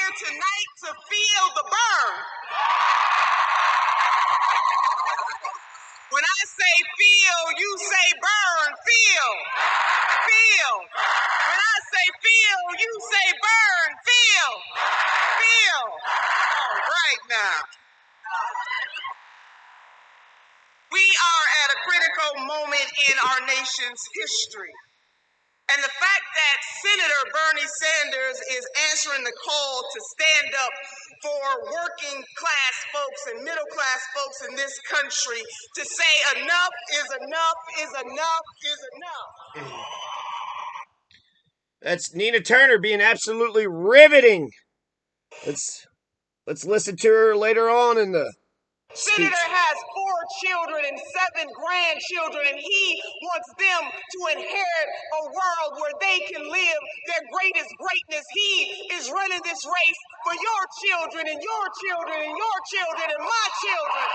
here tonight to feel the burn. When I say feel, you say burn. Feel. Feel. When I say feel, you say burn. Feel. Feel. All right now. We are at a critical moment in our nation's history. And the fact that Senator Bernie Sanders is answering the call to stand up for working class folks and middle class folks in this country to say enough is enough is enough is enough. That's Nina Turner being absolutely riveting. Let's listen to her later on in the speech. Senator has 4 children and 7 grandchildren, and he wants them to inherit a world where they can live their greatest greatness. He is running this race for your children and your children and your children and my children.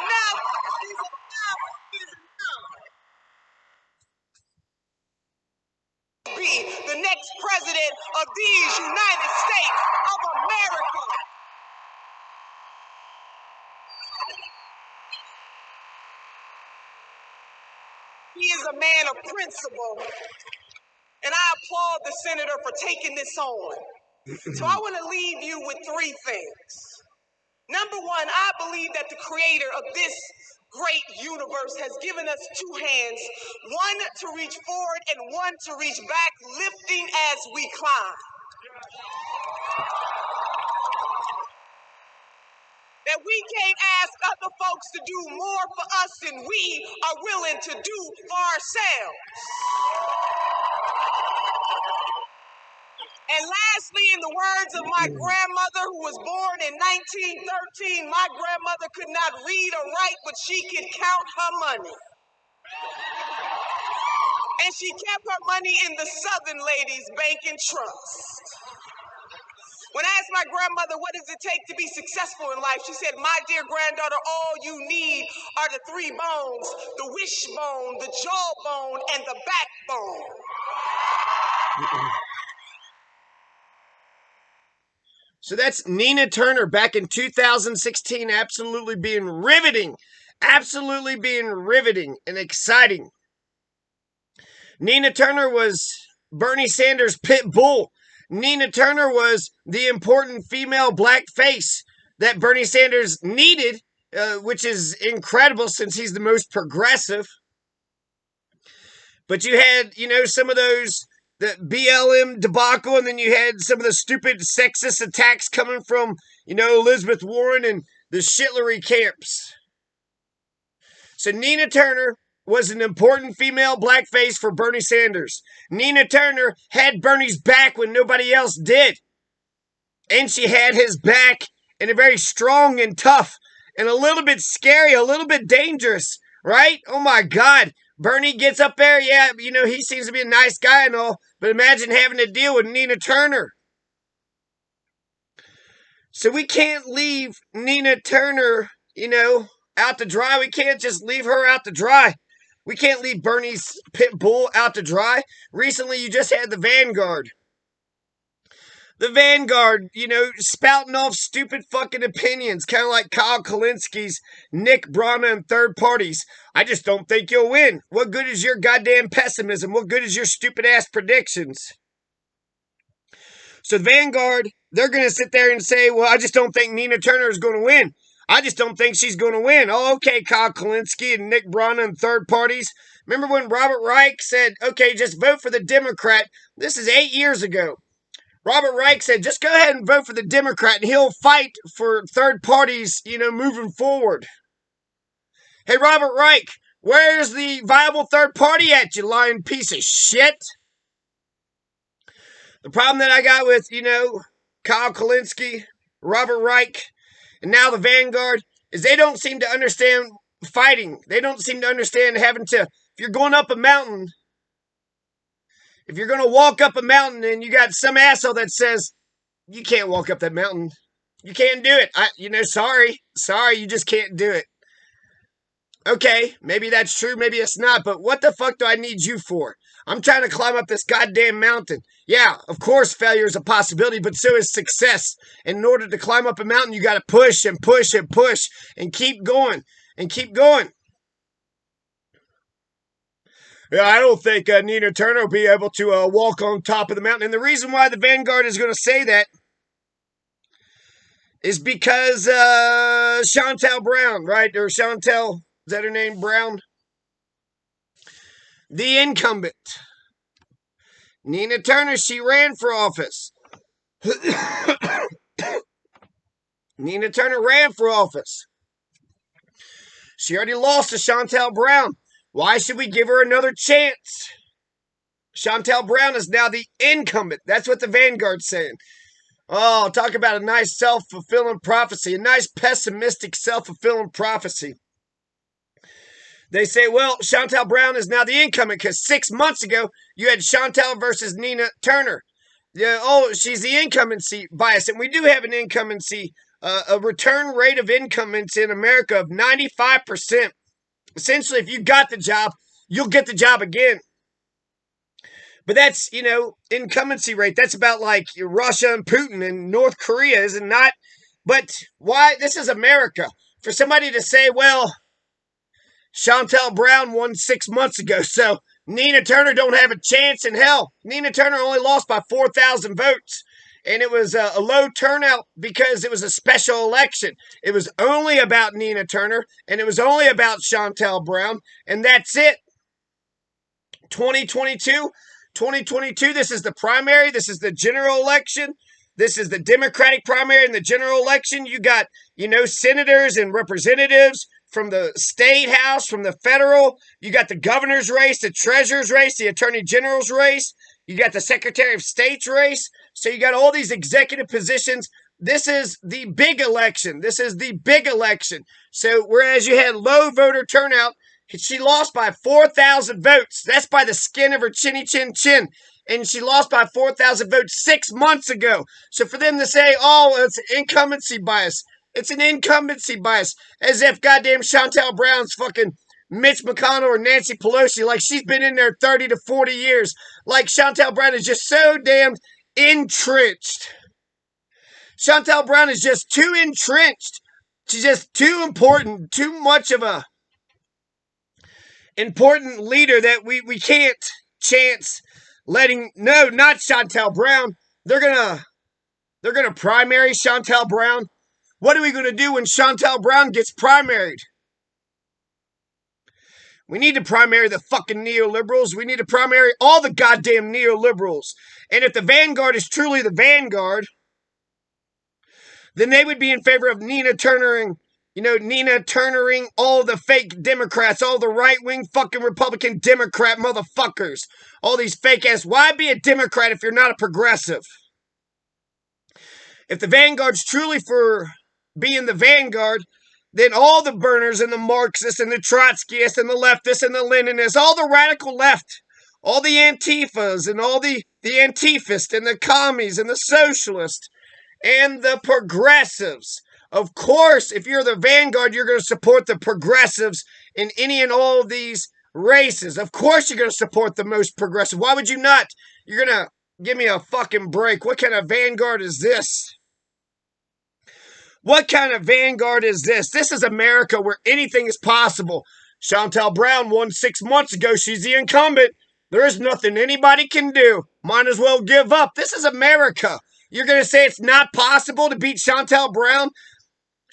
Enough is enough is enough. Be the next president of these United States of America. He is a man of principle, and I applaud the senator for taking this on. So I want to leave you with 3 things. Number 1, I believe that the creator of this great universe has given us 2 hands, one to reach forward and one to reach back, lifting as we climb. That we can't ask other folks to do more for us than we are willing to do for ourselves. And lastly, in the words of my grandmother, who was born in 1913, my grandmother could not read or write, but she could count her money. And she kept her money in the Southern Ladies Bank and Trust. When I asked my grandmother, what does it take to be successful in life? She said, my dear granddaughter, all you need are the 3 bones, the wishbone, the jawbone, and the backbone. So that's Nina Turner back in 2016, absolutely being riveting and exciting. Nina Turner was Bernie Sanders' pit bull. Nina Turner was the important female black face that Bernie Sanders needed, which is incredible since he's the most progressive. But you had, some of those, the BLM debacle, and then you had some of the stupid sexist attacks coming from, Elizabeth Warren and the shitlery camps. So Nina Turner was an important female blackface for Bernie Sanders. Nina Turner had Bernie's back when nobody else did. And she had his back in a very strong and tough and a little bit scary, a little bit dangerous, right? Oh my God. Bernie gets up there, yeah, he seems to be a nice guy and all, but imagine having to deal with Nina Turner. So we can't leave Nina Turner, out to dry. We can't just leave her out to dry. We can't leave Bernie's pit bull out to dry. Recently, you just had the Vanguard. The Vanguard, spouting off stupid fucking opinions, kind of like Kyle Kalinski's Nick Brana and third parties. I just don't think you'll win. What good is your goddamn pessimism? What good is your stupid ass predictions? So the Vanguard, they're going to sit there and say, well, I just don't think Nina Turner is going to win. I just don't think she's going to win. Oh, okay, Kyle Kalinske and Nick Brana and third parties. Remember when Robert Reich said, okay, just vote for the Democrat? This is 8 years ago. Robert Reich said, just go ahead and vote for the Democrat and he'll fight for third parties, moving forward. Hey, Robert Reich, where's the viable third party at, you lying piece of shit? The problem that I got with, Kyle Kalinske, Robert Reich, and now the Vanguard is they don't seem to understand fighting. They don't seem to understand having to, if you're going up a mountain, if you're going to walk up a mountain and you got some asshole that says, you can't walk up that mountain. You can't do it. Sorry, you just can't do it. Okay, maybe that's true, maybe it's not, but what the fuck do I need you for? I'm trying to climb up this goddamn mountain. Yeah, of course failure is a possibility, but so is success. And in order to climb up a mountain, you got to push and push and push and keep going and keep going. Yeah, I don't think Nina Turner will be able to walk on top of the mountain. And the reason why the Vanguard is going to say that is because Shontel Brown, right? Or Shontel, is that her name, Brown? The incumbent. Nina Turner, she ran for office. Nina Turner ran for office. She already lost to Shontel Brown. Why should we give her another chance? Shontel Brown is now the incumbent. That's what the Vanguard's saying. Oh, talk about a nice self-fulfilling prophecy, a nice pessimistic self-fulfilling prophecy. They say, well, Shontel Brown is now the incumbent because 6 months ago you had Shontel versus Nina Turner. Yeah, oh, she's the incumbency bias, and we do have an incumbency, a return rate of incumbency in America of 95%. Essentially, if you got the job, you'll get the job again. But that's, incumbency rate. That's about like Russia and Putin and North Korea, is it not? But why? This is America. For somebody to say, well, Shontel Brown won 6 months ago, so Nina Turner don't have a chance in hell. Nina Turner only lost by 4,000 votes. And it was a low turnout because it was a special election. It was only about Nina Turner, and it was only about Shontel Brown, and that's it. 2022, this is the primary, this is the general election, this is the Democratic primary and the general election. You got, senators and representatives from the state house, from the federal. You got the governor's race, the treasurer's race, the attorney general's race. You got the Secretary of State's race. So you got all these executive positions. This is the big election. So whereas you had low voter turnout, she lost by 4,000 votes. That's by the skin of her chinny chin chin. And she lost by 4,000 votes 6 months ago. So for them to say, oh, it's incumbency bias. It's an incumbency bias. As if goddamn Shontel Brown's fucking Mitch McConnell or Nancy Pelosi, like she's been in there 30 to 40 years. Like Shontel Brown is just so damn entrenched. Shontel Brown is just too entrenched. She's just too important, too much of a important leader that we can't chance letting. No, not Shontel Brown. They're gonna primary Shontel Brown. What are we gonna do when Shontel Brown gets primaried? We need to primary the fucking neoliberals. We need to primary all the goddamn neoliberals. And if the Vanguard is truly the Vanguard, then they would be in favor of Nina Turnering all the fake Democrats, all the right-wing fucking Republican Democrat motherfuckers. All these fake ass. Why be a Democrat if you're not a progressive? If the Vanguard's truly for being the Vanguard, then all the burners and the Marxists and the Trotskyists and the leftists and the Leninists, all the radical left, all the Antifas and all the Antifists and the commies and the socialists and the progressives. Of course, if you're the Vanguard, you're going to support the progressives in any and all of these races. Of course you're going to support the most progressive. Why would you not? You're going to give me a fucking break. What kind of Vanguard is this? What kind of Vanguard is this? This is America where anything is possible. Shontel Brown won 6 months ago. She's the incumbent. There is nothing anybody can do. Might as well give up. This is America. You're going to say it's not possible to beat Shontel Brown?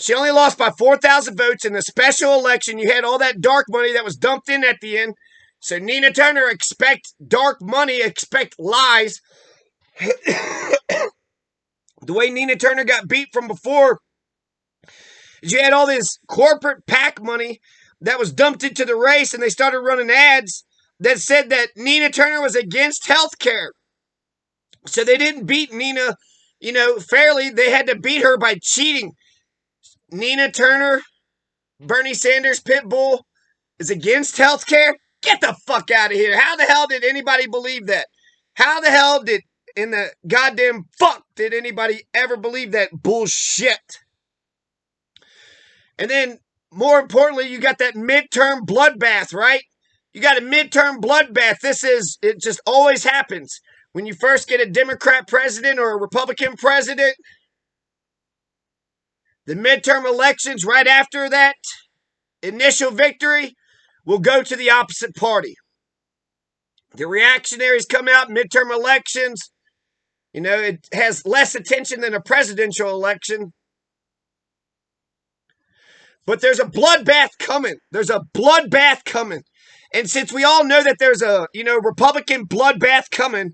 She only lost by 4,000 votes in the special election. You had all that dark money that was dumped in at the end. So Nina Turner, expect dark money, expect lies. The way Nina Turner got beat from before, you had all this corporate PAC money that was dumped into the race, and they started running ads that said that Nina Turner was against health care. So they didn't beat Nina, fairly. They had to beat her by cheating. Nina Turner, Bernie Sanders, Pitbull, is against health care? Get the fuck out of here. How the hell did anybody believe that? How the hell did anybody ever believe that bullshit? And then, more importantly, you got that midterm bloodbath, right? You got a midterm bloodbath. It just always happens. When you first get a Democrat president or a Republican president, the midterm elections right after that initial victory will go to the opposite party. The reactionaries come out, midterm elections. It has less attention than a presidential election. But there's a bloodbath coming. And since we all know that there's a, Republican bloodbath coming,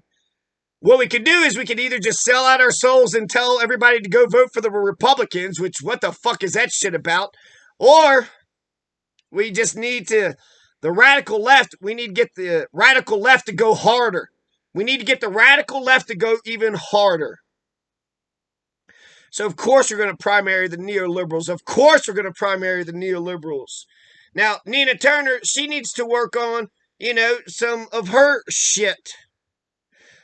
what we could do is we could either just sell out our souls and tell everybody to go vote for the Republicans, which what the fuck is that shit about? Or we just need to, the radical left, we need to get the radical left to go harder. We need to get the radical left to go even harder. So, of course, we're going to primary the neoliberals. Now, Nina Turner, she needs to work on, some of her shit.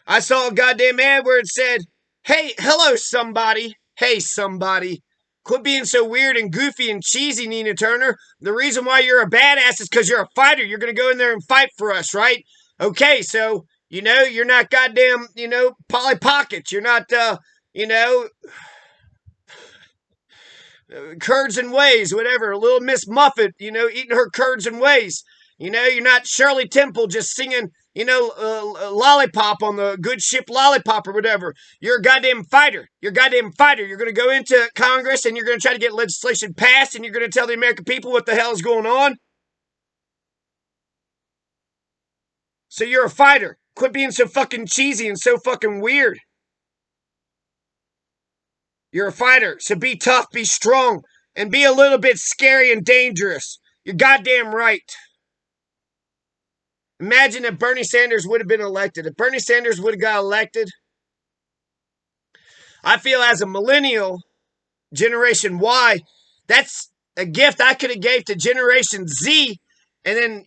I saw a goddamn ad where it said, hey, hello, somebody. Hey, somebody. Quit being so weird and goofy and cheesy, Nina Turner. The reason why you're a badass is because you're a fighter. You're going to go in there and fight for us, right? Okay, so, you're not goddamn, Polly Pockets. You're not, curds and whey, whatever. Little Miss Muffet, eating her curds and whey. You're not Shirley Temple just singing, Lollipop on the good ship Lollipop or whatever. You're a goddamn fighter. You're going to go into Congress and you're going to try to get legislation passed and you're going to tell the American people what the hell is going on. So you're a fighter. Quit being so fucking cheesy and so fucking weird. You're a fighter, so be tough, be strong, and be a little bit scary and dangerous. You're goddamn right. Imagine if Bernie Sanders would have been elected. If Bernie Sanders would have got elected, I feel as a millennial, Generation Y, that's a gift I could have gave to Generation Z, and then,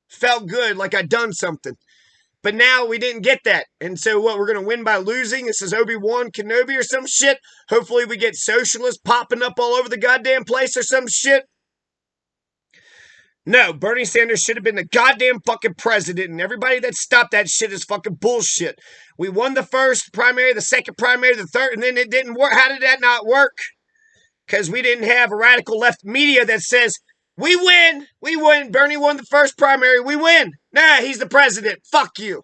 felt good like I'd done something. But now we didn't get that. And so what, we're going to win by losing? This is Obi-Wan Kenobi or some shit? Hopefully we get socialists popping up all over the goddamn place or some shit. No, Bernie Sanders should have been the goddamn fucking president, and everybody that stopped that shit is fucking bullshit. We won the first primary, the second primary, the third, and then it didn't work. How did that not work? Because we didn't have a radical left media that says, we win, Bernie won the first primary, we win. Nah, he's the president, fuck you.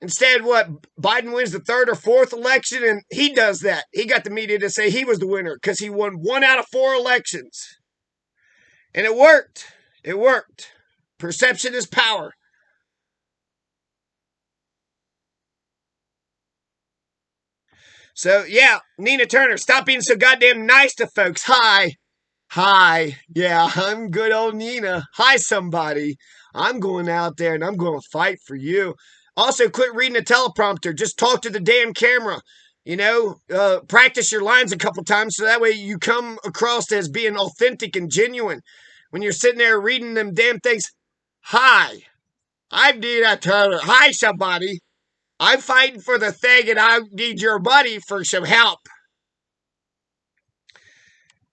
Instead, what, Biden wins the third or fourth election, and he does that. He got the media to say he was the winner because he won 1 out of 4 elections. And it worked. Perception is power. So, yeah, Nina Turner, stop being so goddamn nice to folks. Hi. Yeah, I'm good old Nina. Hi, somebody. I'm going out there and I'm going to fight for you. Also, quit reading a teleprompter. Just talk to the damn camera. Practice your lines a couple times so that way you come across as being authentic and genuine. When you're sitting there reading them damn things, hi, I'm Nina Turner. Hi, somebody. I'm fighting for the thing and I need your money for some help.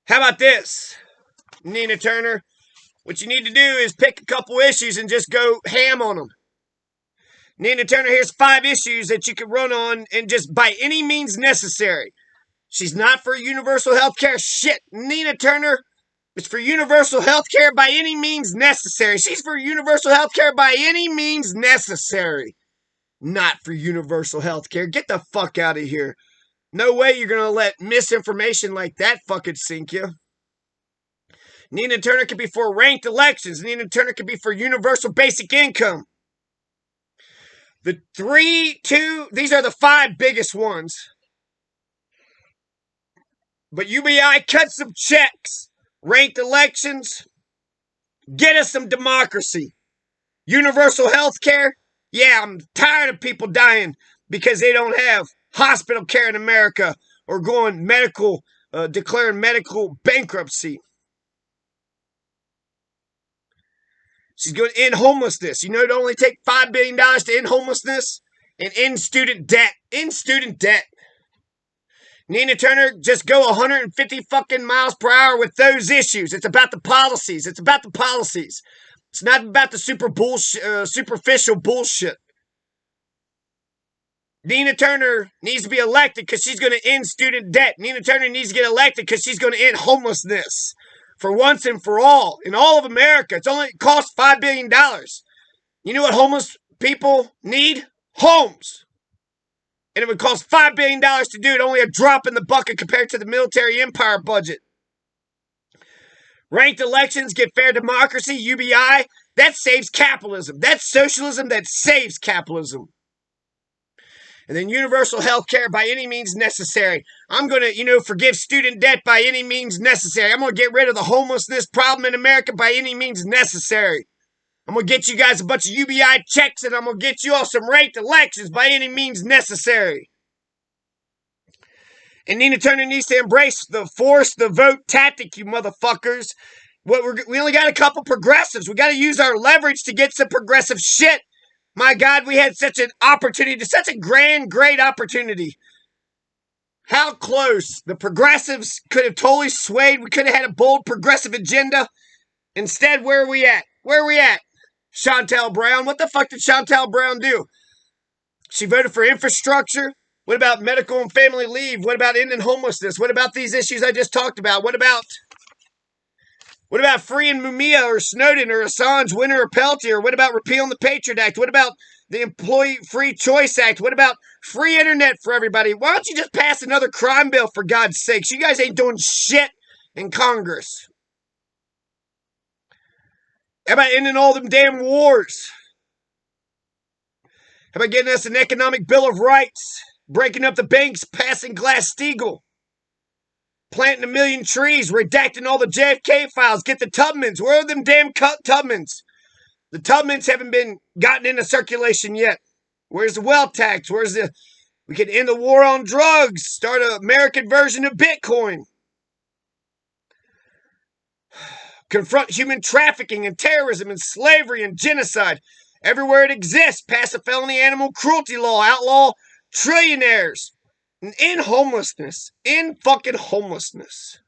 How about this, Nina Turner? What you need to do is pick a couple issues and just go ham on them. Nina Turner, here's 5 issues that you can run on and just by any means necessary. She's not for universal health care. Shit, Nina Turner is for universal health care by any means necessary. She's for universal health care by any means necessary. Not for universal health care. Get the fuck out of here. No way you're going to let misinformation like that fucking sink you. Nina Turner could be for ranked elections. Nina Turner could be for universal basic income. These are the 5 biggest ones. But UBI, cut some checks. Ranked elections, get us some democracy. Universal health care, yeah, I'm tired of people dying because they don't have hospital care in America or declaring medical bankruptcy. She's going to end homelessness. It only take $5 billion to end homelessness and end student debt. Nina Turner, just go 150 fucking miles per hour with those issues. It's about the policies. It's not about the superficial bullshit. Nina Turner needs to be elected because she's going to end student debt. Nina Turner needs to get elected because she's going to end homelessness for once and for all in all of America. It costs $5 billion. You know what homeless people need? Homes. And it would cost $5 billion to do it, only a drop in the bucket compared to the military empire budget. Ranked elections get fair democracy, UBI. That saves capitalism. That's socialism that saves capitalism. And then universal health care by any means necessary. I'm going to, forgive student debt by any means necessary. I'm going to get rid of the homelessness problem in America by any means necessary. I'm going to get you guys a bunch of UBI checks, and I'm going to get you all some ranked elections by any means necessary. And Nina Turner needs to embrace the force the vote tactic, you motherfuckers. We only got a couple progressives. We got to use our leverage to get some progressive shit. My God, we had such an opportunity, such a great opportunity. How close. The progressives could have totally swayed. We could have had a bold progressive agenda. Instead, where are we at? Where are we at? Shontel Brown. What the fuck did Shontel Brown do? She voted for infrastructure. What about medical and family leave? What about ending homelessness? What about these issues I just talked about? What about freeing Mumia or Snowden or Assange, Winter or Peltier? What about repealing the Patriot Act? What about the Employee Free Choice Act? What about free internet for everybody? Why don't you just pass another crime bill, for God's sakes? You guys ain't doing shit in Congress. How about ending all them damn wars? How about getting us an economic bill of rights? Breaking up the banks, passing Glass-Steagall. Planting 1 million trees, redacting all the JFK files. Get the Tubmans. Where are them damn Tubmans? The Tubmans haven't been gotten into circulation yet. Where's the wealth tax? We could end the war on drugs. Start an American version of Bitcoin. Confront human trafficking and terrorism and slavery and genocide. Everywhere it exists. Pass a felony animal cruelty law. Outlaw trillionaires. And end homelessness. End fucking homelessness.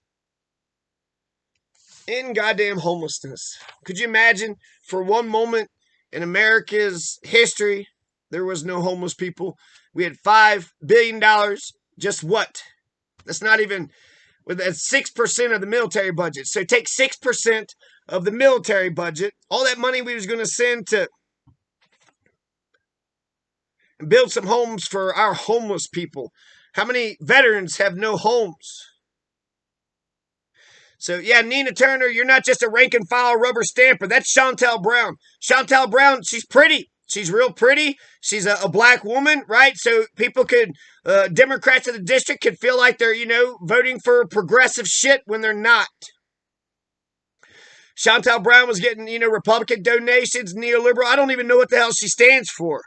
End goddamn homelessness. Could you imagine for one moment in America's history there was no homeless people? We had $5 billion. Just what? That's not even... That's 6% of the military budget. So take 6% of the military budget. All that money we was going to send to build some homes for our homeless people. How many veterans have no homes? So, yeah, Nina Turner, you're not just a rank and file rubber stamper. That's Shontel Brown. Shontel Brown, she's pretty. She's real pretty. She's a black woman, right? So people Democrats in the district could feel like they're, voting for progressive shit when they're not. Shontel Brown was getting, Republican donations, neoliberal. I don't even know what the hell she stands for.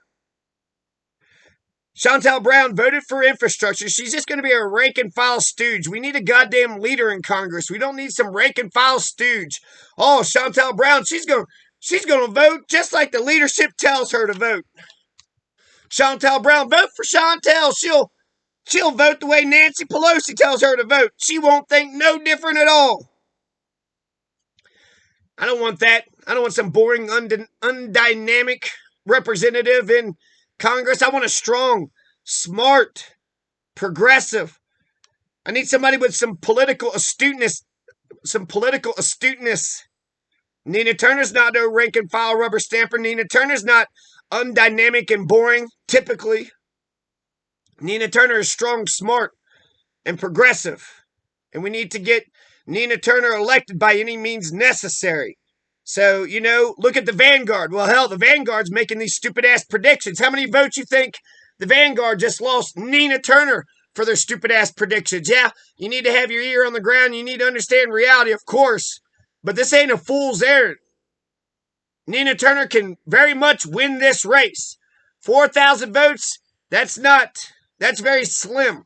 Shontel Brown voted for infrastructure. She's just going to be a rank and file stooge. We need a goddamn leader in Congress. We don't need some rank and file stooge. Oh, Shontel Brown, she's going to vote just like the leadership tells her to vote. Shontel Brown, vote for Shontel. She'll vote the way Nancy Pelosi tells her to vote. She won't think no different at all. I don't want that. I don't want some boring, undynamic representative in Congress. I want a strong, smart, progressive. I need somebody with some political astuteness. Nina Turner's not no rank and file rubber stamper. Nina Turner's not undynamic and boring, typically. Nina Turner is strong, smart, and progressive. And we need to get Nina Turner elected by any means necessary. So, look at the Vanguard. Well, hell, the Vanguard's making these stupid-ass predictions. How many votes you think the Vanguard just lost Nina Turner for their stupid-ass predictions? Yeah, you need to have your ear on the ground. You need to understand reality, of course. But this ain't a fool's errand. Nina Turner can very much win this race. 4,000 votes, that's very slim.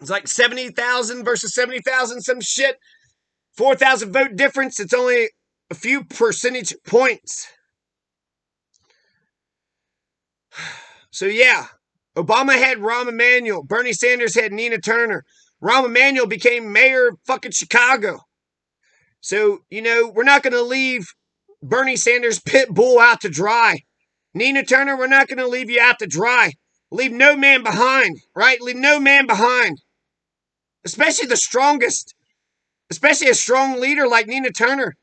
It's like 70,000 versus 70,000, some shit. 4,000 vote difference, it's only a few percentage points. So yeah, Obama had Rahm Emanuel. Bernie Sanders had Nina Turner. Rahm Emanuel became mayor of fucking Chicago. So, we're not going to leave Bernie Sanders pit bull out to dry. Nina Turner, we're not going to leave you out to dry. Leave no man behind, right? Leave no man behind. Especially the strongest. Especially a strong leader like Nina Turner.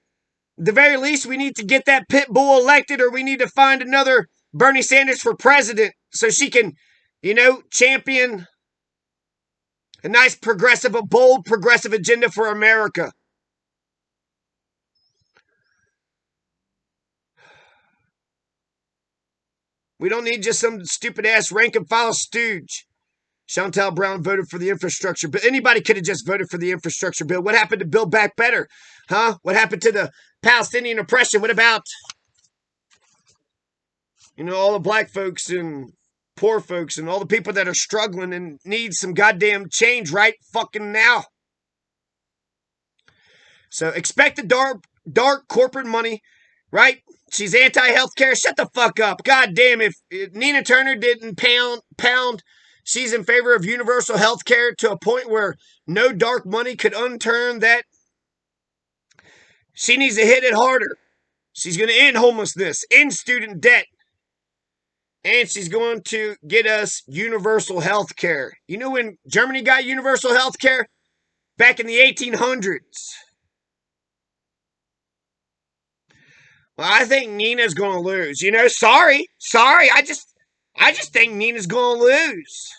At the very least, we need to get that pit bull elected, or we need to find another Bernie Sanders for president so she can, champion a nice progressive, a bold progressive agenda for America. We don't need just some stupid ass rank and file stooge. Shontel Brown voted for the infrastructure bill. Anybody could have just voted for the infrastructure bill. What happened to Build Back Better? Huh? What happened to the Palestinian oppression? What about, all the black folks and poor folks and all the people that are struggling and need some goddamn change right fucking now? So expect the dark corporate money, right? She's anti-healthcare. Shut the fuck up. God damn, if Nina Turner didn't pound, she's in favor of universal healthcare to a point where no dark money could unturn that. She needs to hit it harder. She's going to end homelessness, end student debt, and she's going to get us universal healthcare. You know when Germany got universal healthcare? Back in the 1800s. Well, I think Nina's going to lose. Sorry. I just think Nina's going to lose.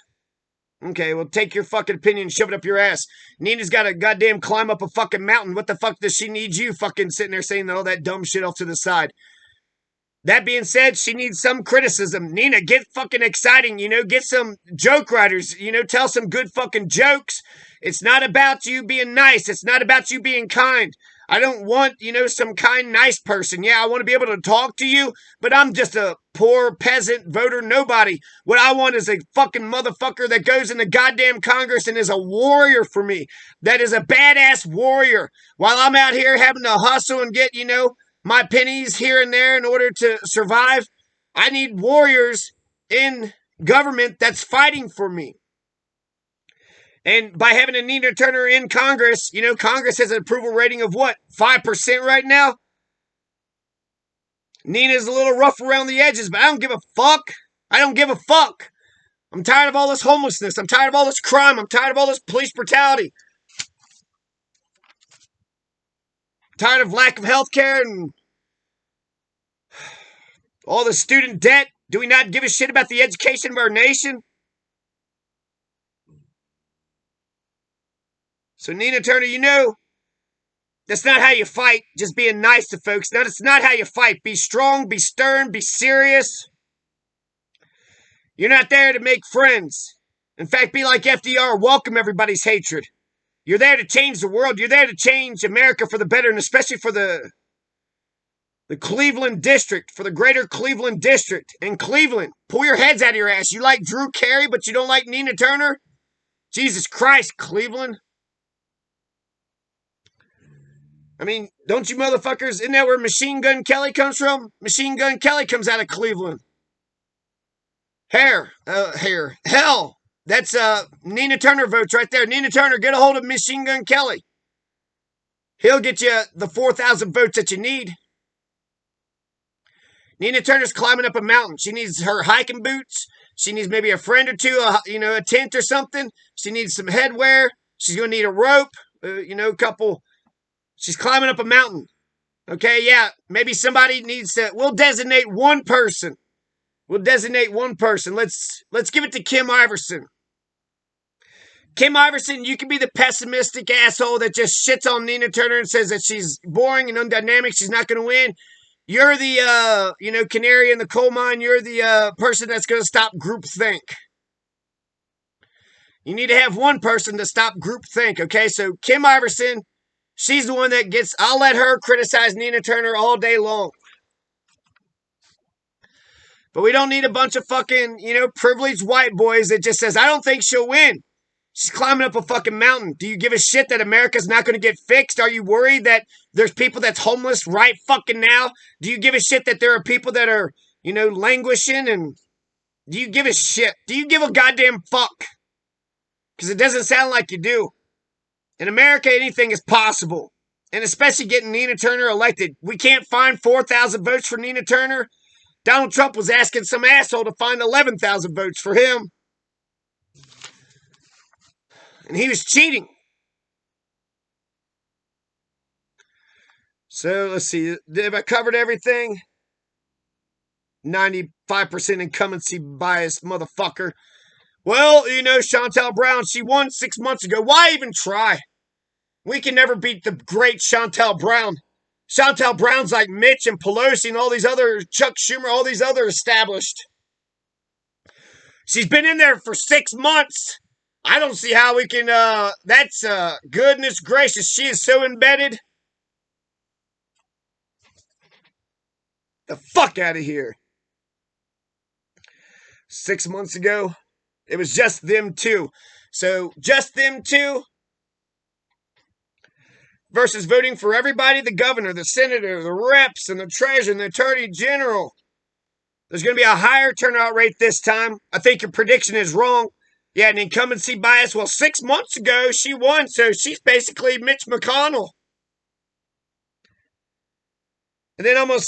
Okay, well, take your fucking opinion and shove it up your ass. Nina's got to goddamn climb up a fucking mountain. What the fuck does she need you fucking sitting there saying all that dumb shit off to the side? That being said, she needs some criticism. Nina, get fucking exciting, get some joke writers, tell some good fucking jokes. It's not about you being nice. It's not about you being kind. I don't want, some kind, nice person. Yeah, I want to be able to talk to you, but I'm just a poor peasant voter nobody. What I want is a fucking motherfucker that goes in the goddamn Congress and is a warrior for me. That is a badass warrior. While I'm out here having to hustle and get, my pennies here and there in order to survive, I need warriors in government that's fighting for me. And by having a Nina Turner in Congress, Congress has an approval rating of what? 5% right now? Nina's a little rough around the edges, but I don't give a fuck. I don't give a fuck. I'm tired of all this homelessness. I'm tired of all this crime. I'm tired of all this police brutality. I'm tired of lack of health care and all the student debt. Do we not give a shit about the education of our nation? So Nina Turner, that's not how you fight, just being nice to folks. That's not how you fight. Be strong, be stern, be serious. You're not there to make friends. In fact, be like FDR, welcome everybody's hatred. You're there to change the world. You're there to change America for the better, and especially for the Cleveland district, for the greater Cleveland district. In Cleveland, pull your heads out of your ass. You like Drew Carey, but you don't like Nina Turner? Jesus Christ, Cleveland. I mean, don't you motherfuckers, isn't that where Machine Gun Kelly comes from? Machine Gun Kelly comes out of Cleveland. Hell, that's Nina Turner votes right there. Nina Turner, get a hold of Machine Gun Kelly. He'll get you the 4,000 votes that you need. Nina Turner's climbing up a mountain. She needs her hiking boots. She needs maybe a friend or two, a tent or something. She needs some headwear. She's going to need a rope, a couple. She's climbing up a mountain. Okay, yeah, maybe somebody needs to, we'll designate one person. Let's give it to Kim Iverson. Kim Iverson, you can be the pessimistic asshole that just shits on Nina Turner and says that she's boring and undynamic. She's not going to win. You're the, canary in the coal mine. You're the person that's going to stop groupthink. You need to have one person to stop groupthink, okay? So Kim Iverson, she's the one that gets, I'll let her criticize Nina Turner all day long. But we don't need a bunch of fucking, privileged white boys that just says, I don't think she'll win. She's climbing up a fucking mountain. Do you give a shit that America's not going to get fixed? Are you worried that there's people that's homeless right fucking now? Do you give a shit that there are people that are, languishing? And do you give a shit? Do you give a goddamn fuck? Because it doesn't sound like you do. In America, anything is possible. and especially getting Nina Turner elected. We can't find 4,000 votes for Nina Turner. Donald Trump was asking some asshole to find 11,000 votes for him. And he was cheating. So let's see. Have I covered everything? 95% incumbency bias, motherfucker. Well, you know, Shontel Brown, she won 6 months ago. Why even try? We can never beat the great Shontel Brown. Shontel Brown's like Mitch and Pelosi and all these other, Chuck Schumer, all these other established. She's been in there for 6 months. I don't see how we can, that's, goodness gracious, she is so embedded. The fuck out of here. 6 months ago, it was just them two. So, just them two versus voting for everybody, the governor, the senator, the reps, and the treasurer, and the attorney general. There's going to be a higher turnout rate this time. I think your prediction is wrong. You had an incumbency bias. Well, 6 months ago, she won, so she's basically Mitch McConnell. And then I'm going to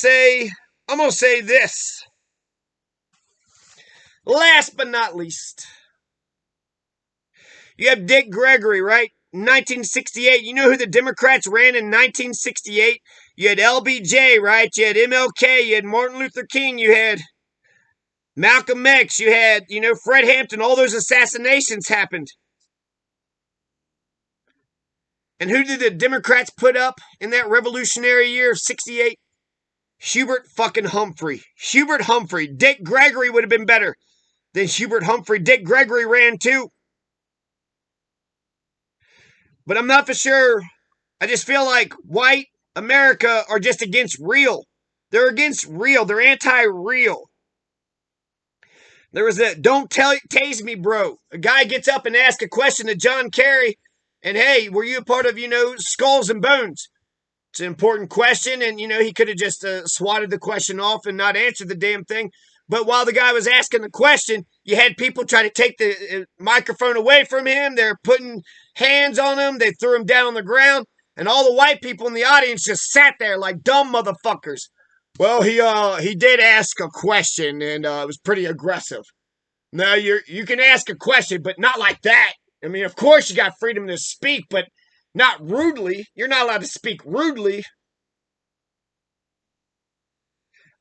say this. Last but not least, you have Dick Gregory, right? 1968. You know who the Democrats ran in 1968? You had LBJ, right? You had MLK. You had Martin Luther King. You had Malcolm X. You had, you know, Fred Hampton. All those assassinations happened. And who did the Democrats put up in that revolutionary year of 68? Hubert fucking Humphrey. Hubert Humphrey. Dick Gregory would have been better than Hubert Humphrey. Dick Gregory ran too. But I'm not for sure. I just feel like white America are just against real. They're against real. They're anti-real. There was a don't tase me, bro. A guy gets up and asks a question to John Kerry. And hey, were you a part of, you know, Skulls and Bones? It's an important question. And, you know, he could have just swatted the question off and not answered the damn thing. But while the guy was asking the question, you had people try to take the microphone away from him. They're putting hands on him. They threw him down on the ground. And all the white people in the audience just sat there like dumb motherfuckers. Well, he did ask a question, and it was pretty aggressive. Now, you can ask a question, but not like that. I mean, of course you got freedom to speak, but not rudely. You're not allowed to speak rudely.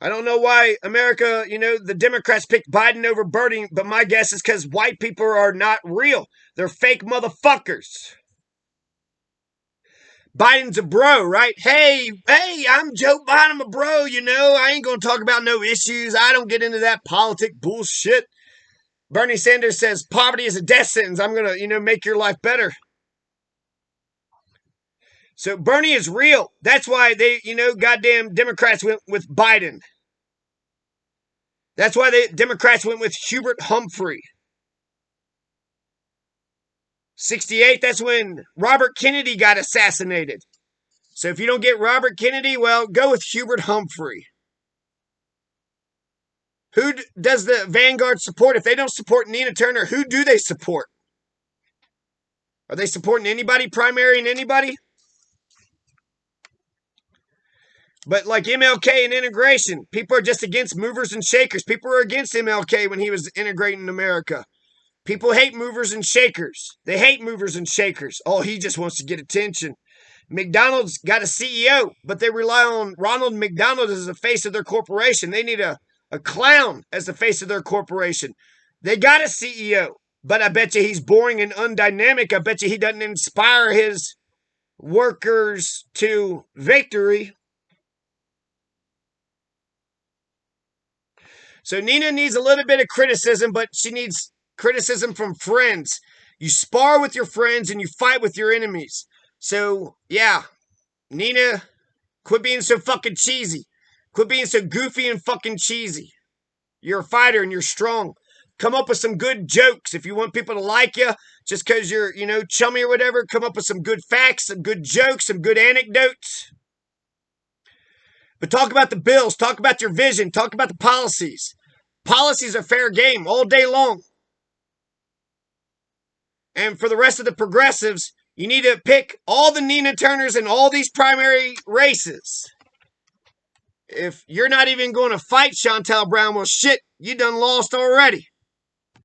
I don't know why America, you know, the Democrats picked Biden over Bernie, but my guess is because white people are not real. They're fake motherfuckers. Biden's a bro, right? Hey, I'm Joe Biden, I'm a bro, you know. I ain't going to talk about no issues. I don't get into that politic bullshit. Bernie Sanders says poverty is a death sentence. I'm going to, you know, make your life better. So Bernie is real. That's why they, you know, goddamn Democrats went with Biden. That's why the Democrats went with Hubert Humphrey. 68, that's when Robert Kennedy got assassinated. So if you don't get Robert Kennedy, well, go with Hubert Humphrey. Who does the Vanguard support? If they don't support Nina Turner, who do they support? Are they supporting anybody, primary and anybody? But like MLK and integration, people are just against movers and shakers. People are against MLK when he was integrating America. People hate movers and shakers. They hate movers and shakers. Oh, he just wants to get attention. McDonald's got a CEO, but they rely on Ronald McDonald as the face of their corporation. They need a clown as the face of their corporation. They got a CEO, but I bet you he's boring and undynamic. I bet you he doesn't inspire his workers to victory. So Nina needs a little bit of criticism, but she needs criticism from friends. You spar with your friends and you fight with your enemies. So, yeah, Nina, quit being so fucking cheesy. Quit being so goofy and fucking cheesy. You're a fighter and you're strong. Come up with some good jokes. If you want people to like you, just because you're, you know, chummy or whatever, come up with some good facts, some good jokes, some good anecdotes. But talk about the bills. Talk about your vision. Talk about the policies. Policies are fair game all day long. And for the rest of the progressives, You need to pick all the Nina Turners in all these primary races. If you're not even going to fight Shontel Brown, well, shit, you done lost already.